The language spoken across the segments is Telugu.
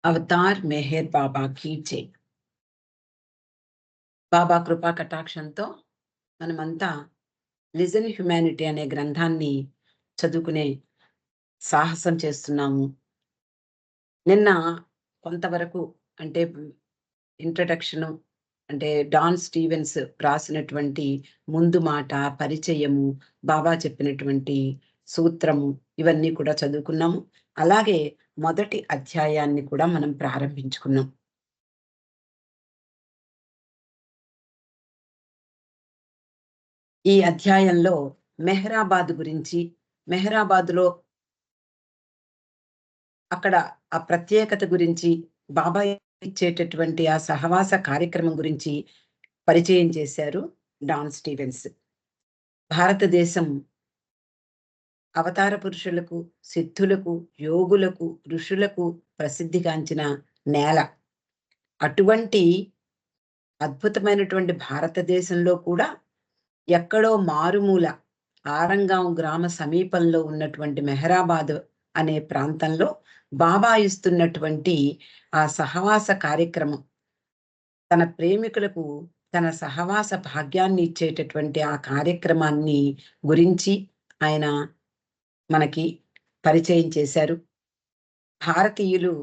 అవతార్ మెహర్ బాబా కీ జై. బాబా కృపా కటాక్షంతో మనమంతా లిజన్ హ్యుమానిటీ అనే గ్రంథాన్ని చదువుకునే సాహసం చేస్తున్నాము. నిన్న కొంతవరకు అంటే ఇంట్రడక్షను, అంటే డాన్ స్టీవెన్స్ రాసినటువంటి ముందు మాట, పరిచయము, బాబా చెప్పినటువంటి సూత్రము, ఇవన్నీ కూడా చదువుకున్నాము. అలాగే మొదటి అధ్యాయాన్ని కూడా మనం ప్రారంభించుకున్నాం. ఈ అధ్యాయంలో మెహరాబాద్ గురించి, మెహరాబాద్‌లో అక్కడ ఆ ప్రత్యేకత గురించి, బాబా ఇచ్చేటటువంటి ఆ సహవాస కార్యక్రమం గురించి పరిచయం చేశారు డాన్ స్టీవెన్స్. భారతదేశం అవతార పురుషులకు, సిద్ధులకు, యోగులకు, ఋషులకు ప్రసిద్ధిగాంచిన నేల. అటువంటి అద్భుతమైనటువంటి భారతదేశంలో కూడా ఎక్కడో మారుమూల ఆరంగాం గ్రామ సమీపంలో ఉన్నటువంటి మెహరాబాద్ అనే ప్రాంతంలో బాబా ఇస్తున్నటువంటి ఆ సహవాస కార్యక్రమం, తన ప్రేమికులకు తన సహవాస భాగ్యాన్ని ఇచ్చేటటువంటి ఆ కార్యక్రమాన్ని గురించి ఆయన మనకి పరిచయం చేశారు. భారతీయులు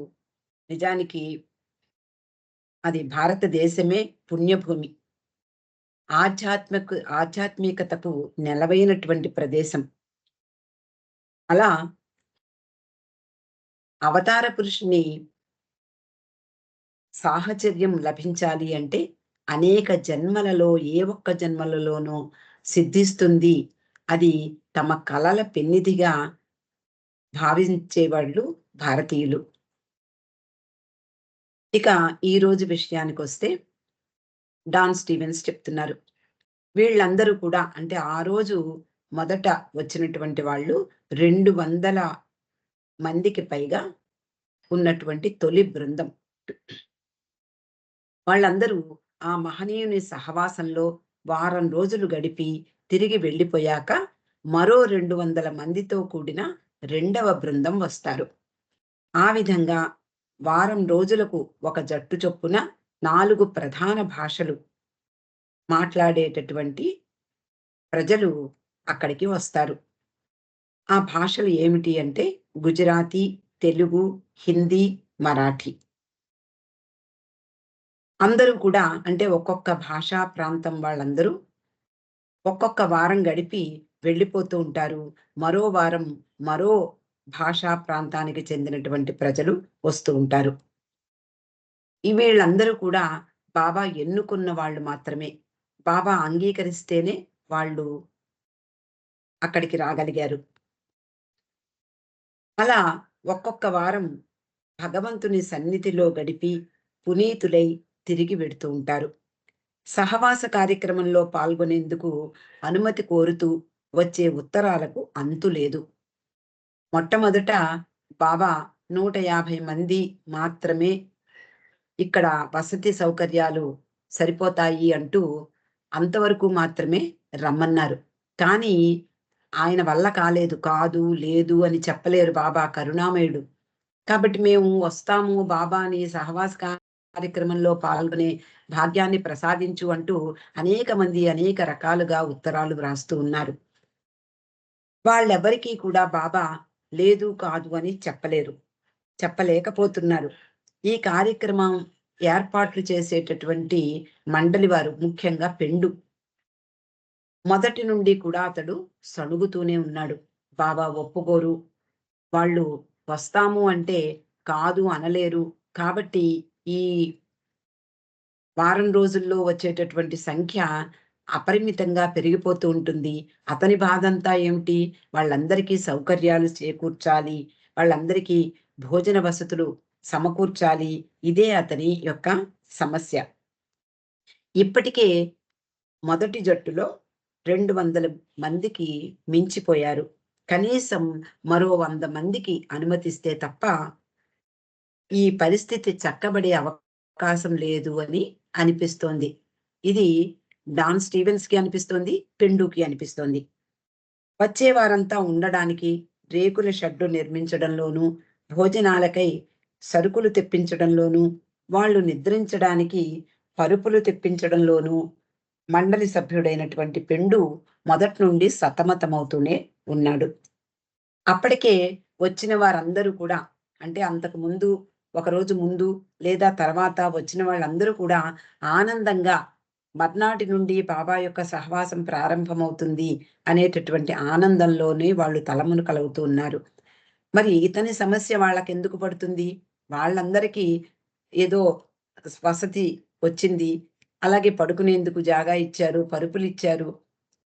నిజానికి అది భారతదేశమే పుణ్యభూమి. ఆధ్యాత్మికతకు నెలవైనటువంటి ప్రదేశం. అలా అవతార పురుషుని సాహచర్యం లభించాలి అంటే అనేక జన్మలలో ఏ ఒక్క జన్మలలోనో సిద్ధిస్తుంది. అది తమ కలల పెన్నిధిగా భావించేవాళ్ళు భారతీయులు. ఇక ఈ రోజు విషయానికొస్తే డాన్ స్టీవెన్స్ చెప్తున్నారు. వీళ్ళందరూ కూడా అంటే ఆ రోజు మొదట వచ్చినటువంటి వాళ్ళు 200 మందికి పైగా ఉన్నటువంటి తొలి బృందం. వాళ్ళందరూ ఆ మహనీయుని సహవాసంలో వారం రోజులు గడిపి తిరిగి వెళ్ళిపోయాక మరో 200 మందితో కూడిన రెండవ బృందం వస్తారు. ఆ విధంగా వారం రోజులకు ఒక జట్టు చొప్పున 4 ప్రధాన భాషలు మాట్లాడేటటువంటి ప్రజలు అక్కడికి వస్తారు. ఆ భాషలు ఏమిటి అంటే గుజరాతీ, తెలుగు, హిందీ, మరాఠీ. అందరూ కూడా అంటే ఒక్కొక్క భాషా ప్రాంతం వాళ్ళందరూ ఒక్కొక్క వారం గడిపి వెళ్ళిపోతూ ఉంటారు. మరో వారం మరో భాషా ప్రాంతానికి చెందినటువంటి ప్రజలు వస్తూ ఉంటారు. వీళ్ళందరూ కూడా బాబా ఎన్నుకున్న వాళ్ళు మాత్రమే. బాబా అంగీకరిస్తేనే వాళ్ళు అక్కడికి రాగలిగారు. అలా ఒక్కొక్క వారం భగవంతుని సన్నిధిలో గడిపి పునీతులై తిరిగి వెడుతూ ఉంటారు. సహవాస కార్యక్రమంలో పాల్గొనేందుకు అనుమతి కోరుతూ వచ్చే ఉత్తరాలకు అంతు లేదు. మొట్టమొదట బాబా 150 మంది మాత్రమే ఇక్కడ వసతి సౌకర్యాలు సరిపోతాయి అంటూ అంతవరకు మాత్రమే రమ్మన్నారు. కానీ ఆయన వల్ల కాలేదు. కాదు, లేదు అని చెప్పలేరు బాబా కరుణామయుడు. కాబట్టి మేము వస్తాము బాబాని సహవాస కార్యక్రమంలో పాల్గొనే భాగ్యాన్ని ప్రసాదించు అంటూ అనేక మంది అనేక రకాలుగా ఉత్తరాలు వ్రాస్తూ ఉన్నారు. వాళ్ళెవ్వరికీ కూడా బాబా లేదు, కాదు అని చెప్పలేకపోతున్నారు. ఈ కార్యక్రమం ఏర్పాట్లు చేసేటటువంటి మండలి వారు ముఖ్యంగా పెండు మొదటి నుండి కూడా అతడు సణుగుతూనే ఉన్నాడు. బాబా ఒప్పుకోరు. వాళ్ళు వస్తాము అంటే కాదు అనలేరు. కాబట్టి ఈ వారం రోజుల్లో వచ్చేటటువంటి సంఖ్య అపరిమితంగా పెరిగిపోతూ ఉంటుంది. అతని బాధంతా ఏమిటి? వాళ్ళందరికీ సౌకర్యాలు చేకూర్చాలి. వాళ్ళందరికీ భోజన వసతులు సమకూర్చాలి. ఇదే అతని యొక్క సమస్య. ఇప్పటికే మొదటి జట్టులో 200 మందికి మించిపోయారు. కనీసం మరో 100 మందికి అనుమతిస్తే తప్ప ఈ పరిస్థితి చక్కబడే అవకాశం లేదు అని అనిపిస్తోంది. ఇది డాన్ స్టీవెన్స్‌కి అనిపిస్తోంది. పెండుకి అనిపిస్తోంది. వచ్చే వారంతా ఉండడానికి రేకుల షెడ్డు నిర్మించడంలోనూ, భోజనాలకై సరుకులు తెప్పించడంలోనూ, వాళ్ళు నిద్రించడానికి పరుపులు తెప్పించడంలోనూ మండలి సభ్యుడైనటువంటి పెండు మొదటి నుండి సతమతమవుతూనే ఉన్నాడు. అప్పటికే వచ్చిన వారందరూ కూడా, అంటే అంతకు ముందు, ఒకరోజు ముందు లేదా తర్వాత వచ్చిన వాళ్ళందరూ కూడా ఆనందంగా మర్నాటి నుండి బాబా యొక్క సహవాసం ప్రారంభమవుతుంది అనేటటువంటి ఆనందంలోనే వాళ్ళు తలమునకలవుతూ ఉన్నారు. మరి ఇతని సమస్య వాళ్ళకెందుకు పడుతుంది? వాళ్ళందరికీ ఏదో వసతి వచ్చింది. అలాగే పడుకునేందుకు జాగా ఇచ్చారు, పరుపులిచ్చారు.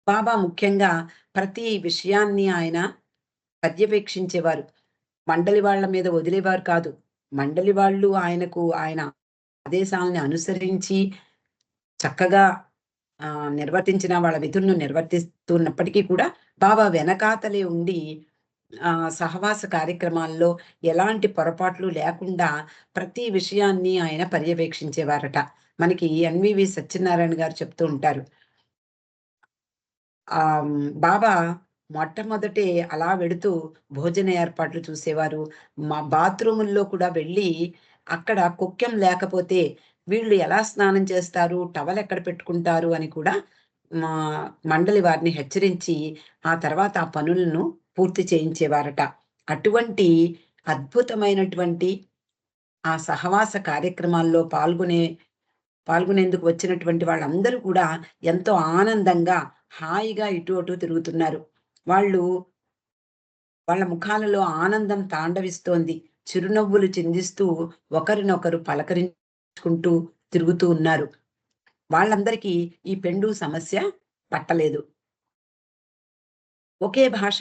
బాబా ముఖ్యంగా ప్రతి విషయాన్ని ఆయన పర్యవేక్షించేవారు. మండలి వాళ్ళ మీద వదిలేవారు కాదు. మండలి వాళ్ళు ఆయన ఆదేశాలను అనుసరించి చక్కగా నిర్వర్తించిన వాళ్ళ విధులను నిర్వర్తిస్తున్నప్పటికీ కూడా బాబా వెనకాతలే ఉండి సహవాస కార్యక్రమాల్లో ఎలాంటి పొరపాట్లు లేకుండా ప్రతి విషయాన్ని ఆయన పర్యవేక్షించేవారట. మనకి ఎన్‌వివి సత్యనారాయణ గారు చెప్తూ ఉంటారు. బాబా మొట్టమొదటే అలా వెడుతూ భోజన ఏర్పాట్లు చూసేవారు. మా బాత్రూముల్లో కూడా వెళ్ళి అక్కడ కుక్కెం లేకపోతే వీళ్ళు ఎలా స్నానం చేస్తారు? టవల్ ఎక్కడ పెట్టుకుంటారు? అని కూడా మా మండలి వారిని హెచ్చరించి, ఆ తర్వాత ఆ పనులను పూర్తి చేయించేవారట. అటువంటి అద్భుతమైనటువంటి ఆ సహవాస కార్యక్రమాల్లో పాల్గొనేందుకు వచ్చినటువంటి వాళ్ళందరూ కూడా ఎంతో ఆనందంగా, హాయిగా ఇటు అటు తిరుగుతున్నారు. వాళ్ళు వాళ్ళ ముఖాలలో ఆనందం తాండవిస్తోంది. చిరునవ్వులు చిందిస్తూ ఒకరినొకరు పలకరించుకుంటూ తిరుగుతూ ఉన్నారు. వాళ్ళందరికీ ఈ పెండు సమస్య పట్టలేదు. ఒకే భాష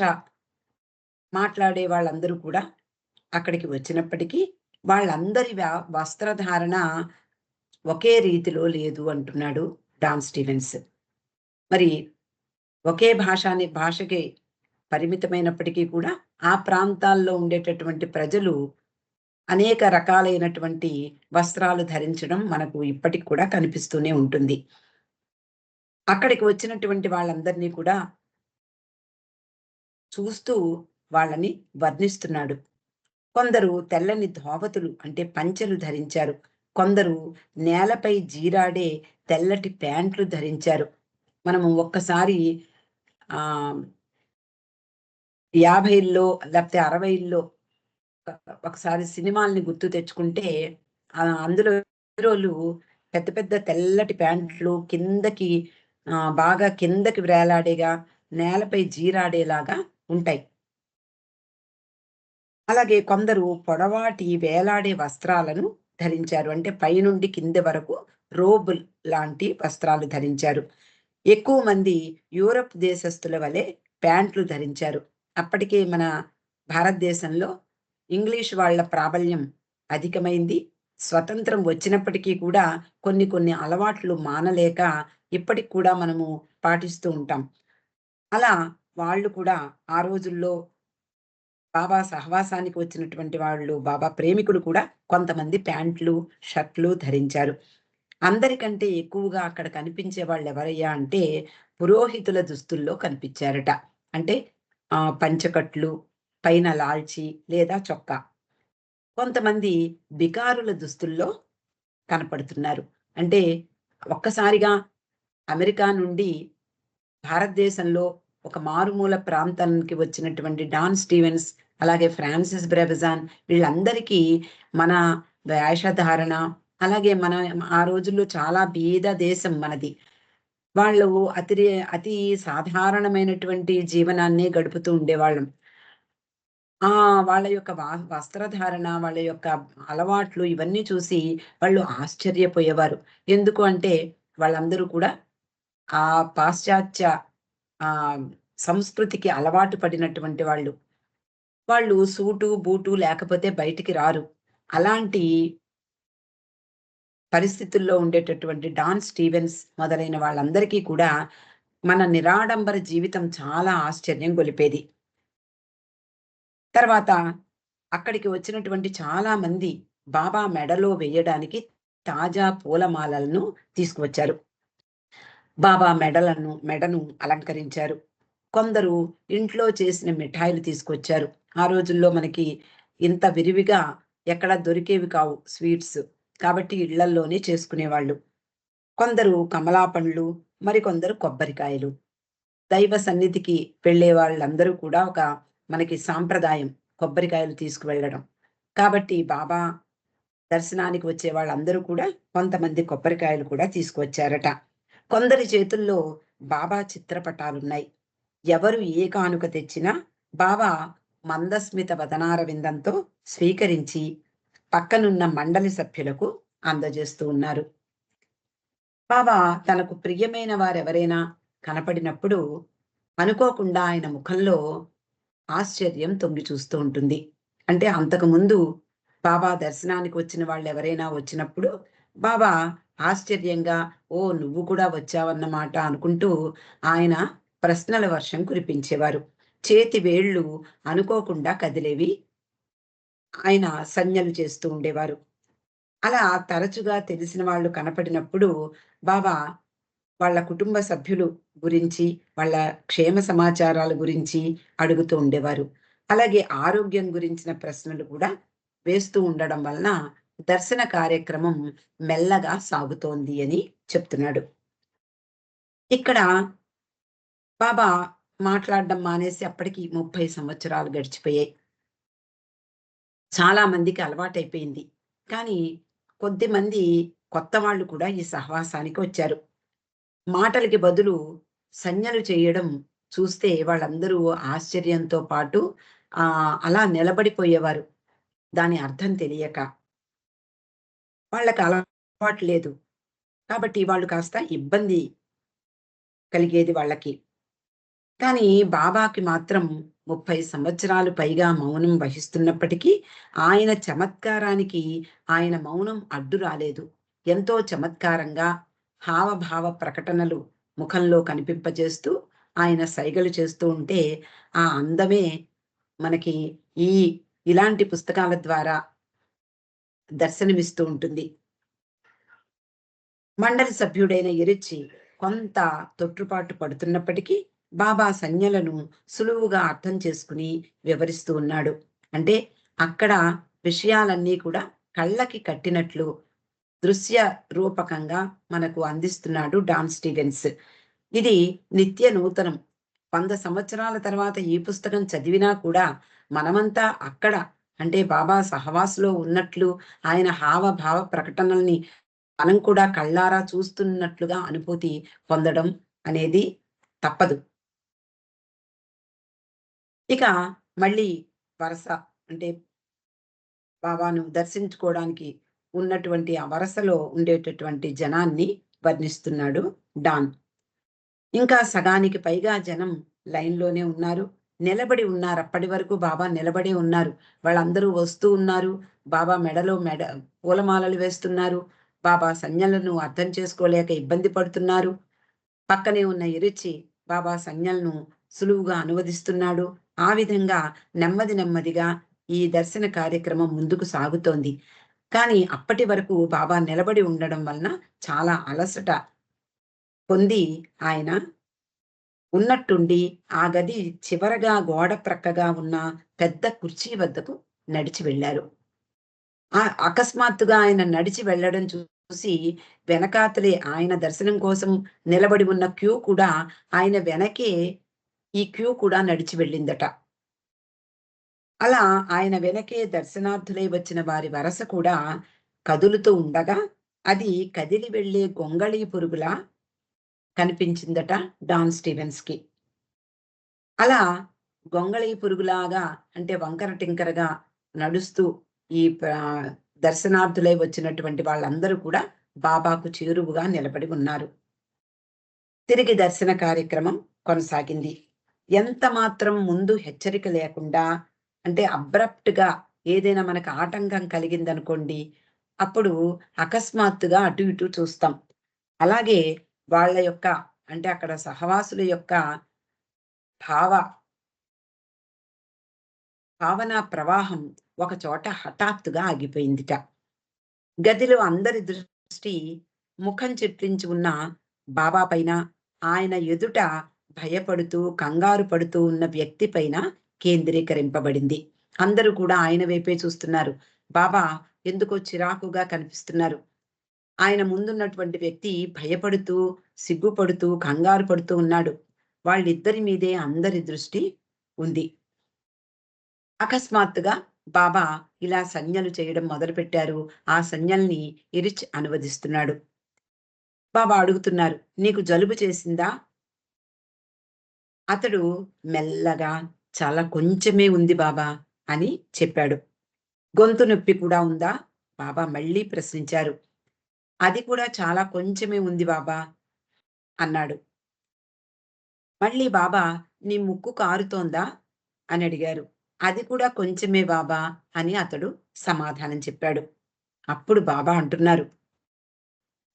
మాట్లాడే వాళ్ళందరూ కూడా అక్కడికి వచ్చినప్పటికీ, వాళ్ళందరి వస్త్రధారణ ఒకే రీతిలో లేదు అంటున్నాడు డాన్ స్టీవెన్స్. మరి ఒకే భాషకి పరిమితమైనప్పటికీ కూడా, ఆ ప్రాంతాల్లో ఉండేటటువంటి ప్రజలు అనేక రకాలైనటువంటి వస్త్రాలు ధరించడం మనకు ఇప్పటికి కూడా కనిపిస్తూనే ఉంటుంది. అక్కడికి వచ్చినటువంటి వాళ్ళందరినీ కూడా చూస్తూ వాళ్ళని వర్ణిస్తున్నాడు. కొందరు తెల్లని ధోవతులు అంటే పంచెలు ధరించారు. కొందరు నేలపై జీరాడే తెల్లటి ప్యాంట్లు ధరించారు. మనము ఒక్కసారి ఆహ్, 50ల్లో లేకపోతే 60ల్లో ఒకసారి సినిమాల్ని గుర్తు తెచ్చుకుంటే అందులో హీరోలు పెద్ద పెద్ద తెల్లటి ప్యాంట్లు కిందకి బాగా కిందకి వ్రేలాడేగా, నేలపై జీరాడేలాగా ఉంటాయి. అలాగే కొందరు పొడవాటి వేలాడే వస్త్రాలను ధరించారు. అంటే పైనుండి కింద వరకు రోబుల్ లాంటి వస్త్రాలు ధరించారు. ఎక్కువ మంది యూరప్ దేశస్థుల వలె ప్యాంట్లు ధరించారు. అప్పటికే మన భారతదేశంలో ఇంగ్లీష్ వాళ్ళ ప్రాబల్యం అధికమైంది. స్వతంత్రం వచ్చినప్పటికీ కూడా కొన్ని కొన్ని అలవాట్లు మానలేక ఇప్పటికి కూడా మనము పాటిస్తూ ఉంటాం. అలా వాళ్ళు కూడా ఆ రోజుల్లో బాబా సహవాసానికి వచ్చినటువంటి వాళ్ళు, బాబా ప్రేమికులు కూడా కొంతమంది ప్యాంట్లు, షర్ట్‌లు ధరించారు. అందరికంటే ఎక్కువగా అక్కడ కనిపించే వాళ్ళెవరయ్యా అంటే, పురోహితుల దుస్తుల్లో కనిపిచ్చారట. అంటే పంచకట్లు, పైన లాల్చీ లేదా చొక్కా. కొంతమంది బికారుల దుస్తుల్లో కనపడుతున్నారు. అంటే ఒక్కసారిగా అమెరికా నుండి భారతదేశంలో ఒక మారుమూల ప్రాంతానికి వచ్చినటువంటి డాన్ స్టీవెన్స్, అలాగే ఫ్రాన్సిస్ బ్రెబెజాన్ వీళ్ళందరికీ మన వేషధారణ, అలాగే మన ఆ రోజుల్లో చాలా బీద దేశం మనది. వాళ్ళు అతి సాధారణమైనటువంటి జీవనాన్నే గడుపుతూ ఉండేవాళ్ళం. ఆ! వాళ్ళ యొక్క వస్త్రధారణ, వాళ్ళ యొక్క అలవాట్లు ఇవన్నీ చూసి వాళ్ళు ఆశ్చర్యపోయేవారు. ఎందుకు అంటే వాళ్ళందరూ కూడా ఆ పాశ్చాత్య ఆహ్, సంస్కృతికి అలవాటు పడినటువంటి వాళ్ళు. వాళ్ళు సూటు, బూటు లేకపోతే బయటికి రారు. అలాంటి పరిస్థితుల్లో ఉండేటటువంటి డాన్ స్టీవెన్స్ మొదలైన వాళ్ళందరికీ కూడా మన నిరాడంబర జీవితం చాలా ఆశ్చర్యం గొలిపేది. తర్వాత అక్కడికి వచ్చినటువంటి చాలా మంది బాబా మెడలో వేయడానికి తాజా పూలమాలలను తీసుకువచ్చారు. బాబా మెడను అలంకరించారు. కొందరు ఇంట్లో చేసిన మిఠాయిలు తీసుకొచ్చారు. ఆ రోజుల్లో మనకి ఇంత విరివిగా ఎక్కడ దొరికేవి కావు స్వీట్స్. కాబట్టి ఇళ్లల్లోనే చేసుకునేవాళ్ళు. కొందరు కమలా పండ్లు, మరికొందరు కొబ్బరికాయలు. దైవ సన్నిధికి వెళ్ళే వాళ్ళందరూ కూడా ఒక మనకి సాంప్రదాయం కొబ్బరికాయలు తీసుకువెళ్ళడం. కాబట్టి బాబా దర్శనానికి వచ్చే వాళ్ళందరూ కూడా కొంతమంది కొబ్బరికాయలు కూడా తీసుకువచ్చారట. కొందరి చేతుల్లో బాబా చిత్రపటాలున్నాయి. ఎవరు ఏ కానుక తెచ్చినా బాబా మందస్మిత వదనారవిందంతో స్వీకరించి పక్కనున్న మండలి సభ్యులకు అందజేస్తూ ఉన్నారు. బాబా తనకు ప్రియమైన వారెవరైనా కనపడినప్పుడు అనుకోకుండా ఆయన ముఖంలో ఆశ్చర్యం తొంగి చూస్తూ ఉంటుంది. అంటే అంతకుముందు బాబా దర్శనానికి వచ్చిన వాళ్ళెవరైనా వచ్చినప్పుడు బాబా ఆశ్చర్యంగా, "ఓ! నువ్వు కూడా వచ్చావన్నమాట" అనుకుంటూ ఆయన ప్రశ్నల వర్షం కురిపించేవారు. చేతి వేళ్ళు అనుకోకుండా కదిలేవి. ఆయన సంజ్ఞలు చేస్తూ ఉండేవారు. అలా తరచుగా తెలిసిన వాళ్ళు కనపడినప్పుడు బాబా వాళ్ళ కుటుంబ సభ్యులు గురించి, వాళ్ళ క్షేమ సమాచారాల గురించి అడుగుతూ ఉండేవారు. అలాగే ఆరోగ్యం గురించిన ప్రశ్నలు కూడా వేస్తూ ఉండడం వలన దర్శన కార్యక్రమం మెల్లగా సాగుతోంది అని చెప్తున్నాడు. ఇక్కడ బాబా మాట్లాడడం మానేసి అప్పటికి 30 సంవత్సరాలు గడిచిపోయాయి. చాలా మందికి అలవాటైపోయింది. కానీ కొద్దిమంది కొత్త వాళ్ళు కూడా ఈ సహవాసానికి వచ్చారు. మాటలకి బదులు సంజ్ఞలు చేయడం చూస్తే వాళ్ళందరూ ఆశ్చర్యంతో పాటు అలా నిలబడిపోయేవారు. దాని అర్థం తెలియక. వాళ్ళకి అలవాటు లేదు. కాబట్టి వాళ్ళు కాస్త ఇబ్బంది కలిగేది వాళ్ళకి. కానీ బాబాకి మాత్రం 30 సంవత్సరాలు పైగా మౌనం వహిస్తున్నప్పటికీ, ఆయన చమత్కారానికి ఆయన మౌనం అడ్డు రాలేదు. ఎంతో చమత్కారంగా హావభావ ప్రకటనలు ముఖంలో కనిపింపజేస్తూ, ఆయన సైగలు చేస్తూ ఉంటే, ఆ అందమే మనకి ఈ ఇలాంటి పుస్తకాల ద్వారా దర్శనమిస్తూ ఉంటుంది. మండలి సభ్యుడైన ఎరిచ్చి కొంత తొట్రుపాటు పడుతున్నప్పటికీ బాబా సంజ్ఞలను సులువుగా అర్థం చేసుకుని వివరిస్తూ ఉన్నాడు. అంటే అక్కడ విషయాలన్నీ కూడా కళ్ళకి కట్టినట్లు దృశ్య రూపకంగా మనకు అందిస్తున్నాడు డాన్ స్టీవెన్స్. ఇది నిత్య నూతనం. 100 సంవత్సరాల తర్వాత ఈ పుస్తకం చదివినా కూడా మనమంతా అక్కడ అంటే బాబా సహవాసులో ఉన్నట్లు ఆయన హావభావ ప్రకటనల్ని మనం కూడా కళ్ళారా చూస్తున్నట్లుగా అనుభూతి పొందడం అనేది తప్పదు. ఇక మళ్ళీ వరస అంటే బాబాను దర్శించుకోవడానికి ఉన్నటువంటి ఆ వరసలో ఉండేటటువంటి జనాన్ని వర్ణిస్తున్నాడు డాన్. ఇంకా సగానికి పైగా జనం లైన్‌లోనే ఉన్నారు. నిలబడి ఉన్నారు. అప్పటి వరకు బాబా నిలబడే ఉన్నారు. వాళ్ళందరూ వస్తూ ఉన్నారు. బాబా మెడలో పూలమాలలు వేస్తున్నారు. బాబా సంజ్ఞలను అర్థం చేసుకోలేక ఇబ్బంది పడుతున్నారు. పక్కనే ఉన్న ఇరిచి బాబా సంజ్ఞలను సులువుగా అనువదిస్తున్నాడు. ఆ విధంగా నెమ్మది నెమ్మదిగా ఈ దర్శన కార్యక్రమం ముందుకు సాగుతోంది. కానీ అప్పటి వరకు బాబా నిలబడి ఉండడం వలన చాలా అలసట పొంది ఆయన ఉన్నట్టుండి ఆ గది చివరగా గోడ ప్రక్కగా ఉన్న పెద్ద కుర్చీ వద్దకు నడిచి వెళ్లారు. అకస్మాత్తుగా ఆయన నడిచి వెళ్ళడం చూసి వెనకాతలే ఆయన దర్శనం కోసం నిలబడి ఉన్న క్యూ కూడా ఆయన వెనకే ఈ క్యూ కూడా నడిచి వెళ్ళిందట. అలా ఆయన వెనకే దర్శనార్థులై వచ్చిన వారి వరస కూడా కదులుతూ ఉండగా అది కదిలి వెళ్ళే గొంగళి పురుగులా కనిపించిందట డాన్ స్టీవెన్స్‌కి. అలా గొంగళి పురుగులాగా అంటే వంకర టింకరగా నడుస్తూ ఈ దర్శనార్థులై వచ్చినటువంటి వాళ్ళందరూ కూడా బాబాకు చేరువగా నిలబడి ఉన్నారు. తిరిగి దర్శన కార్యక్రమం కొనసాగింది. ఎంత మాత్రం ముందు హెచ్చరిక లేకుండా అంటే అబ్రప్ట్‌గా ఏదైనా మనకు ఆటంకం కలిగిందనుకోండి, అప్పుడు అకస్మాత్తుగా అటు ఇటు చూస్తాం. అలాగే వాళ్ళ యొక్క అంటే అక్కడ సహవాసుల యొక్క భావ భావనా ప్రవాహం ఒక చోట హఠాత్తుగా ఆగిపోయిందిట. గదిలో అందరి దృష్టి ముఖం చిట్లించి ఉన్న బాబా పైన, ఆయన ఎదుట భయపడుతూ, కంగారు పడుతూ ఉన్న వ్యక్తి పైన కేంద్రీకరింపబడింది. అందరూ కూడా ఆయన వైపే చూస్తున్నారు. బాబా ఎందుకో చిరాకుగా కనిపిస్తున్నారు. ఆయన ముందున్నటువంటి వ్యక్తి భయపడుతూ, సిగ్గుపడుతూ, కంగారు పడుతూ ఉన్నాడు. వాళ్ళిద్దరి మీదే అందరి దృష్టి ఉంది. అకస్మాత్తుగా బాబా ఇలా సంజ్ఞలు చేయడం మొదలుపెట్టారు. ఆ సంజ్ఞల్ని ఇరిచ్ అనువదిస్తున్నాడు. బాబా అడుగుతున్నారు, "నీకు జలుబు చేసిందా?" అతడు మెల్లగా, "చాలా కొంచెమే ఉంది బాబా" అని చెప్పాడు. "గొంతు నొప్పి కూడా ఉందా?" బాబా మళ్ళీ ప్రశ్నించారు. "అది కూడా చాలా కొంచెమే ఉంది బాబా" అన్నాడు. మళ్ళీ బాబా, "నీ ముక్కు కారుతోందా?" అని అడిగారు. "అది కూడా కొంచెమే బాబా" అని అతడు సమాధానం చెప్పాడు. అప్పుడు బాబా అంటున్నారు,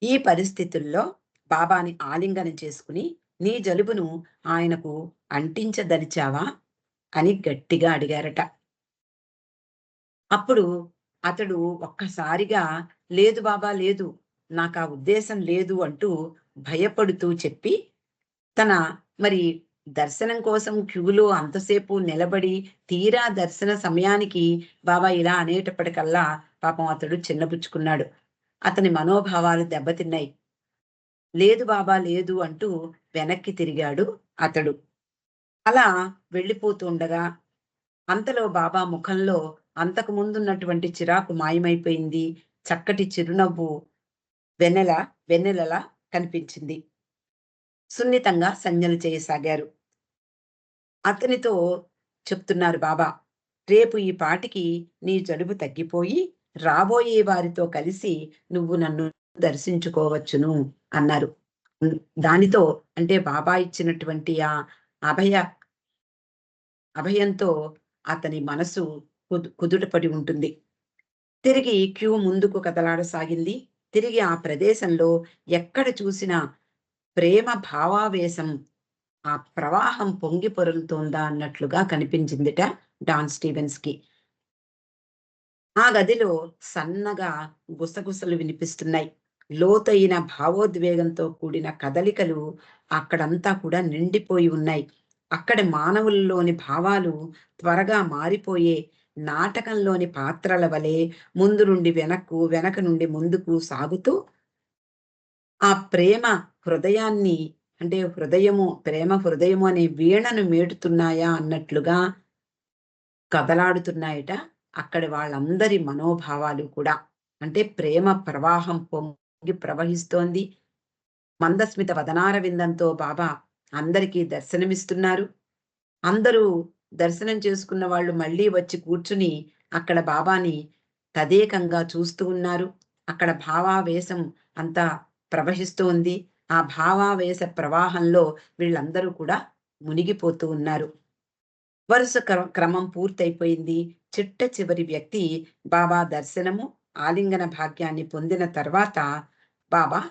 "ఈ పరిస్థితుల్లో బాబాని ఆలింగనం చేసుకుని, నీ జలుబును ఆయనకు అంటించదలిచావా?" అని గట్టిగా అడిగారట. అప్పుడు అతడు ఒక్కసారిగా, "లేదు బాబా లేదు. నాకా ఉద్దేశం లేదు" అంటూ భయపడుతూ చెప్పి, తన మరి దర్శనం కోసం క్యూలో అంతసేపు నిలబడి, తీరా దర్శన సమయానికి బాబా ఇలా అనేటప్పటికల్లా పాపం అతడు చిన్నబుచ్చుకున్నాడు. అతని మనోభావాలు దెబ్బతిన్నాయి. "లేదు బాబా లేదు" అంటూ వెనక్కి తిరిగాడు అతడు. అలా వెళ్ళిపోతుండగా అంతలో బాబా ముఖంలో అంతకు ముందున్నటువంటి చిరాకు మాయమైపోయింది. చక్కటి చిరునవ్వు వెన్నెల వెన్నెలలా కనిపించింది. సున్నితంగా సంజ్ఞలు చేయసాగారు. అతనితో చెప్తున్నారు బాబా, "రేపు ఈ పాటికి నీ జలుబు తగ్గిపోయి, రాబోయే వారితో కలిసి నువ్వు నన్ను దర్శించుకోవచ్చును" అన్నారు. హ్మ్. దానితో అంటే బాబా ఇచ్చినటువంటి ఆ అభయ అభయంతో అతని మనసు కుదుటపడి ఉంటుంది. తిరిగి క్యూ ముందుకు కదలాడసాగింది. తిరిగి ఆ ప్రదేశంలో ఎక్కడ చూసినా ప్రేమ భావావేశం, ఆ ప్రవాహం పొంగి పొర్లుతోందా అన్నట్లుగా కనిపించిందిట డాన్ స్టీవెన్స్‌కి. ఆ గదిలో సన్నగా గుసగుసలు వినిపిస్తున్నాయి. లోతైన భావోద్వేగంతో కూడిన కదలికలు అక్కడంతా కూడా నిండిపోయి ఉన్నాయి. అక్కడి మానవుల్లోని భావాలు త్వరగా మారిపోయే నాటకంలోని పాత్రల వలె ముందు నుండి వెనక్కు, వెనక నుండి ముందుకు సాగుతూ ఆ ప్రేమ హృదయాన్ని అంటే ప్రేమ హృదయము అనే వీణను మీటుతున్నాయా అన్నట్లుగా కదలాడుతున్నాయట అక్కడి వాళ్ళందరి మనోభావాలు కూడా. అంటే ప్రేమ ప్రవాహం పొంగి ప్రవహిస్తోంది. మందస్మిత వదనార విందంతో బాబా అందరికీ దర్శనమిస్తున్నారు. అందరూ దర్శనం చేసుకున్న వాళ్ళు మళ్ళీ వచ్చి కూర్చుని అక్కడ బాబాని తదేకంగా చూస్తూ ఉన్నారు. అక్కడ భావావేశం అంతా ప్రవహిస్తూ ఉంది. ఆ భావావేశ ప్రవాహంలో వీళ్ళందరూ కూడా మునిగిపోతూ ఉన్నారు. వరుస క్రమం పూర్తయిపోయింది. చిట్ట చివరి వ్యక్తి బాబా దర్శనము, ఆలింగన భాగ్యాన్ని పొందిన తర్వాత బాబా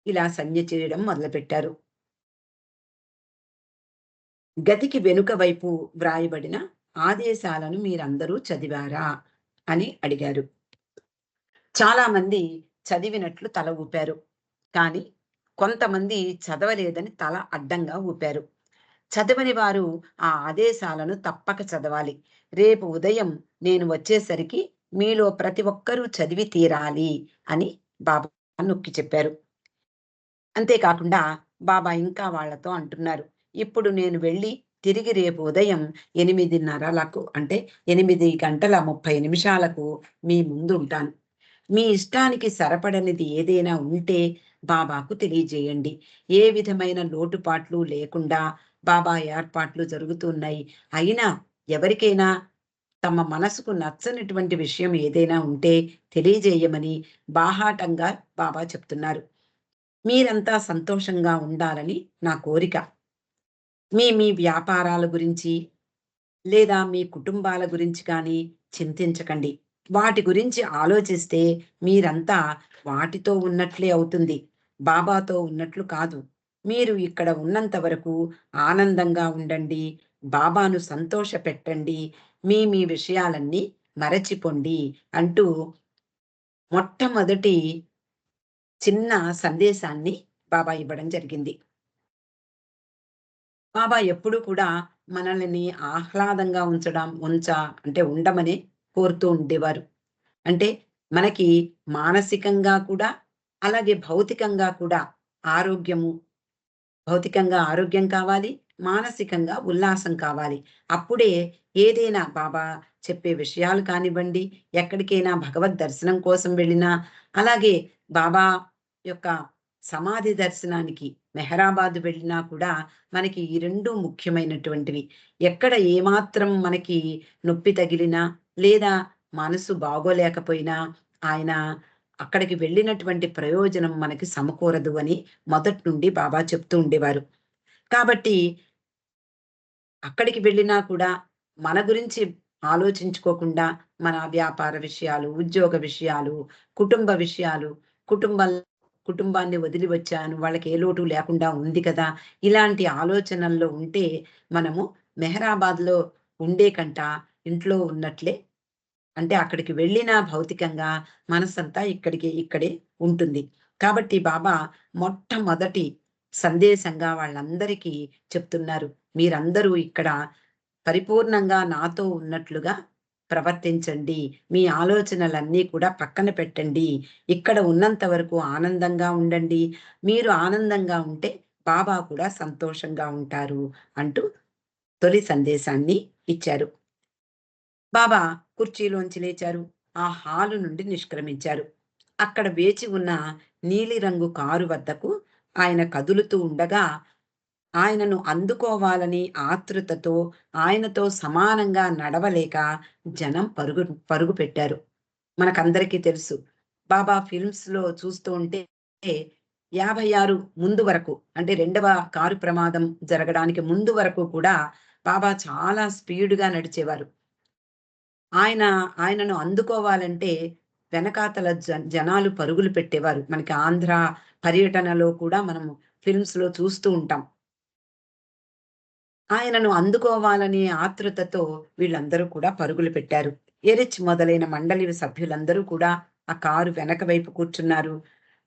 ఇలా సంజ్ఞ చేయడం మొదలుపెట్టారు. గదికి వెనుక వైపు వ్రాయబడిన ఆదేశాలను మీరందరూ చదివారా? అని అడిగారు. చాలామంది చదివినట్లు తల ఊపారు. కానీ కొంతమంది చదవలేదని తల అడ్డంగా ఊపారు. చదవని వారు ఆ ఆదేశాలను తప్పక చదవాలి. రేపు ఉదయం నేను వచ్చేసరికి మీలో ప్రతి ఒక్కరూ చదివి తీరాలి అని బాబా నొక్కి చెప్పారు. అంతేకాకుండా బాబా ఇంకా వాళ్ళతో అంటున్నారు. ఇప్పుడు నేను వెళ్ళి తిరిగి రేపు ఉదయం 8:30లకు అంటే 8 గంటల 30 నిమిషాలకు మీ ముందు ఉంటాను. మీ ఇష్టానికి సరపడనిది ఏదైనా ఉంటే బాబాకు తెలియజేయండి. ఏ విధమైన లోటుపాట్లు లేకుండా బాబా ఏర్పాట్లు జరుగుతున్నాయి. అయినా ఎవరికైనా తమ మనసుకు నచ్చనటువంటి విషయం ఏదైనా ఉంటే తెలియజేయమని బాహాటంగా బాబా చెప్తున్నారు. మీరంతా సంతోషంగా ఉండాలని నా కోరిక. మీ వ్యాపారాల గురించి లేదా మీ కుటుంబాల గురించి కానీ చింతించకండి. వాటి గురించి ఆలోచిస్తే మీరంతా వాటితో ఉన్నట్లే అవుతుంది. బాబాతో ఉన్నట్లు కాదు. మీరు ఇక్కడ ఉన్నంత వరకు ఆనందంగా ఉండండి. బాబాను సంతోషపెట్టండి. మీ విషయాలన్నీ మరచిపొండి అంటూ మొట్టమొదటి చిన్న సందేశాన్ని బాబా ఇవ్వడం జరిగింది. బాబా ఎప్పుడూ కూడా మనల్ని ఆహ్లాదంగా ఉంచడం అంటే ఉండమని కోరుతూ ఉండేవారు. అంటే మనకి మానసికంగా కూడా, అలాగే భౌతికంగా కూడా ఆరోగ్యము, భౌతికంగా ఆరోగ్యం కావాలి, మానసికంగా ఉల్లాసం కావాలి. అప్పుడే ఏదైనా బాబా చెప్పే విషయాలు కానివ్వండి, ఎక్కడికైనా భగవద్ దర్శనం కోసం వెళ్ళినా, అలాగే బాబా యొక్క సమాధి దర్శనానికి మెహరాబాద్ వెళ్ళినా కూడా మనకి ఈ 2 ముఖ్యమైనటువంటివి. ఎక్కడ ఏమాత్రం మనకి నొప్పి తగిలినా, లేదా మనసు బాగోలేకపోయినా, ఆయన అక్కడికి వెళ్ళినటువంటి ప్రయోజనం మనకి సమకూరదు అని మొదటి నుండి బాబా చెప్తూ ఉండేవారు. కాబట్టి అక్కడికి వెళ్ళినా కూడా మన గురించి ఆలోచించుకోకుండా మన వ్యాపార విషయాలు, ఉద్యోగ విషయాలు, కుటుంబ విషయాలు, కుటుంబం కుటుంబాన్ని వదిలి వచ్చాను. వాళ్ళకి ఏ లోటు లేకుండా ఉంది కదా! ఇలాంటి ఆలోచనల్లో ఉంటే మనము మెహరాబాద్‌లో ఉండే కంట ఇంట్లో ఉన్నట్లే, అంటే అక్కడికి వెళ్ళినా భౌతికంగా మనసంతా ఇక్కడే ఉంటుంది. కాబట్టి బాబా మొట్టమొదటి సందేశంగా వాళ్ళందరికీ చెప్తున్నారు. మీరందరూ ఇక్కడ పరిపూర్ణంగా నాతో ఉన్నట్లుగా ప్రవర్తించండి. మీ ఆలోచనలన్నీ కూడా పక్కన పెట్టండి. ఇక్కడ ఉన్నంత వరకు ఆనందంగా ఉండండి. మీరు ఆనందంగా ఉంటే బాబా కూడా సంతోషంగా ఉంటారు అంటూ తొలి సందేశాన్ని ఇచ్చారు. బాబా కుర్చీలోంచి లేచారు. ఆ హాలు నుండి నిష్క్రమించారు. అక్కడ వేచి ఉన్న నీలిరంగు కారు వద్దకు ఆయన కదులుతూ ఉండగా, ఆయనను అందుకోవాలని ఆతృతతో, ఆయనతో సమానంగా నడవలేక జనం పరుగు పెట్టారు. మనకందరికీ తెలుసు. బాబా ఫిల్మ్స్‌లో చూస్తూ ఉంటే 56 ముందు వరకు, అంటే రెండవ కారు ప్రమాదం జరగడానికి ముందు వరకు కూడా బాబా చాలా స్పీడ్‌గా నడిచేవారు. ఆయన ఆయనను అందుకోవాలంటే వెనకాతల జనాలు పరుగులు పెట్టేవారు. మనకి ఆంధ్ర పర్యటనలో కూడా మనము ఫిల్మ్స్‌లో చూస్తూ ఉంటాం. ఆయనను అందుకోవాలనే ఆతృతతో వీళ్ళందరూ కూడా పరుగులు పెట్టారు. ఎరిచ్ మొదలైన మండలి సభ్యులందరూ కూడా ఆ కారు వెనక వైపు కూర్చున్నారు.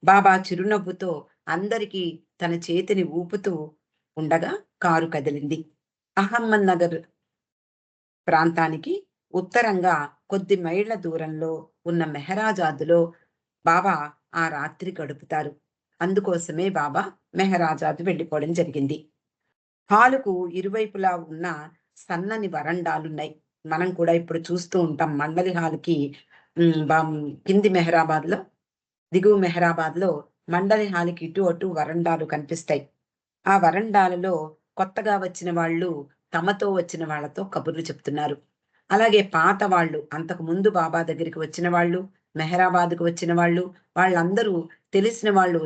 బాబా చిరునవ్వుతో అందరికీ తన చేతిని ఊపుతూ ఉండగా కారు కదిలింది. అహమ్మద్‌నగర్ ప్రాంతానికి ఉత్తరంగా కొద్ది మైళ్ళ దూరంలో ఉన్న మెహరాజాదులో బాబా ఆ రాత్రి గడుపుతారు. అందుకోసమే బాబా మెహరాజాద్ వెళ్ళిపోవడం జరిగింది. హాలుకు ఇరువైపులా ఉన్న సన్నని వరండాలున్నాయి. మనం కూడా ఇప్పుడు చూస్తూ ఉంటాం. మండలి హాల్‌కి హ్మ్. కింది మెహరాబాద్‌లో, దిగువ మెహరాబాద్‌లో మండలి హాల్‌కి ఇటు అటు వరండాలు కనిపిస్తాయి. ఆ వరండాలలో కొత్తగా వచ్చిన వాళ్ళు తమతో వచ్చిన వాళ్ళతో కబుర్లు చెప్తున్నారు. అలాగే పాత వాళ్ళు, అంతకుముందు బాబా దగ్గరికి వచ్చిన వాళ్ళు, మెహరాబాద్‌కు వచ్చిన వాళ్ళు, వాళ్ళందరూ తెలిసిన వాళ్ళు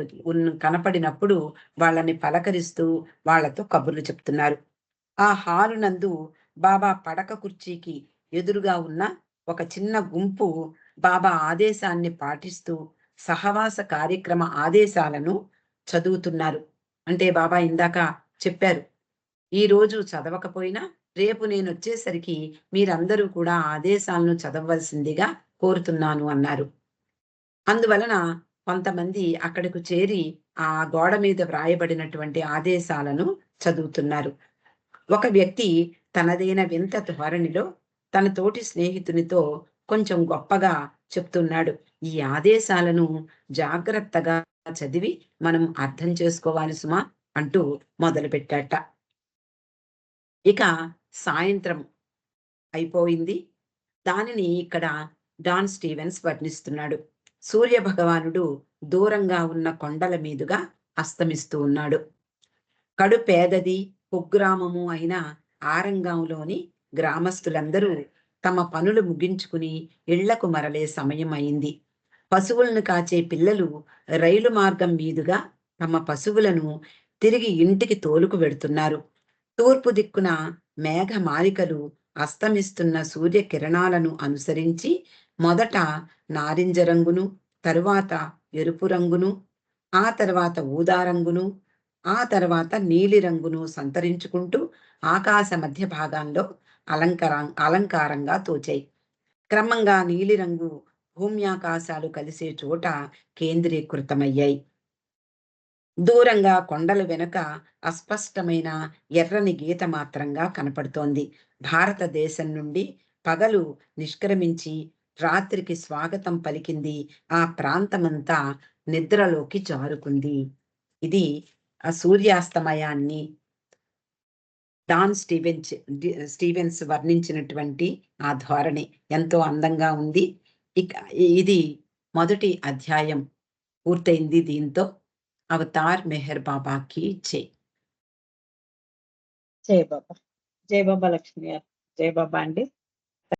కనపడినప్పుడు వాళ్ళని పలకరిస్తూ వాళ్ళతో కబుర్లు చెప్తున్నారు. ఆ హాలు నందు బాబా పడక కుర్చీకి ఎదురుగా ఉన్న ఒక చిన్న గుంపు బాబా ఆదేశాన్ని పాటిస్తూ సహవాస కార్యక్రమ ఆదేశాలను చదువుతున్నారు. అంటే బాబా ఇందాక చెప్పారు. ఈరోజు చదవకపోయినా రేపు నేనొచ్చేసరికి మీరందరూ కూడా ఆ ఆదేశాలను చదవవలసిందిగా కోరుతున్నాను అన్నారు. అందువలన కొంతమంది అక్కడకు చేరి ఆ గోడ మీద వ్రాయబడినటువంటి ఆదేశాలను చదువుతున్నారు. ఒక వ్యక్తి తనదైన వింత ధోరణిలో తన తోటి స్నేహితునితో కొంచెం గొప్పగా చెప్తున్నాడు. ఈ ఆదేశాలను జాగ్రత్తగా చదివి మనం అర్థం చేసుకోవాలి సుమా అంటూ మొదలుపెట్టాట. ఇక సాయంత్రం అయిపోయింది. దానిని ఇక్కడ డాన్ స్టీవెన్స్ వర్ణిస్తున్నాడు. సూర్య భగవానుడు దూరంగా ఉన్న కొండల మీదుగా అస్తమిస్తూ ఉన్నాడు. కడు పేదది, కుగ్రామము అయిన ఆరంగంలోని గ్రామస్తులందరూ తమ పనులు ముగించుకుని ఇళ్లకు మరలే సమయం అయింది. పశువులను కాచే పిల్లలు రైలు మార్గం మీదుగా తమ పశువులను తిరిగి ఇంటికి తోలుకు వెడుతున్నారు. తూర్పు దిక్కున మేఘమాలికలు అస్తమిస్తున్న సూర్యకిరణాలను అనుసరించి మొదట నారింజ రంగును, తరువాత ఎరుపు రంగును, ఆ తర్వాత ఊదా రంగును, ఆ తర్వాత నీలి రంగును సంతరించుకుంటూ ఆకాశ మధ్య భాగంలో అలంకారంగా తోచాయి. క్రమంగా నీలిరంగు భూమ్యాకాశాలు కలిసే చోట కేంద్రీకృతమయ్యాయి. దూరంగా కొండల వెనుక అస్పష్టమైన ఎర్రని గీత మాత్రంగా కనపడుతోంది. భారతదేశం నుండి పగలు నిష్క్రమించి రాత్రికి స్వాగతం పలికింది. ఆ ప్రాంతమంతా నిద్రలోకి జారుకుంది. ఇది ఆ సూర్యాస్తమయాన్ని స్టీవెన్స్ వర్ణించినటువంటి ఆ ధోరణి ఎంతో అందంగా ఉంది. ఇక ఇది మొదటి అధ్యాయం పూర్తయింది దీంతో. 'అవతార్ మెహర్ బాబాకి జై'. జై బాబా. జై బాబా లక్ష్మి గారు. జై బాబా అండి.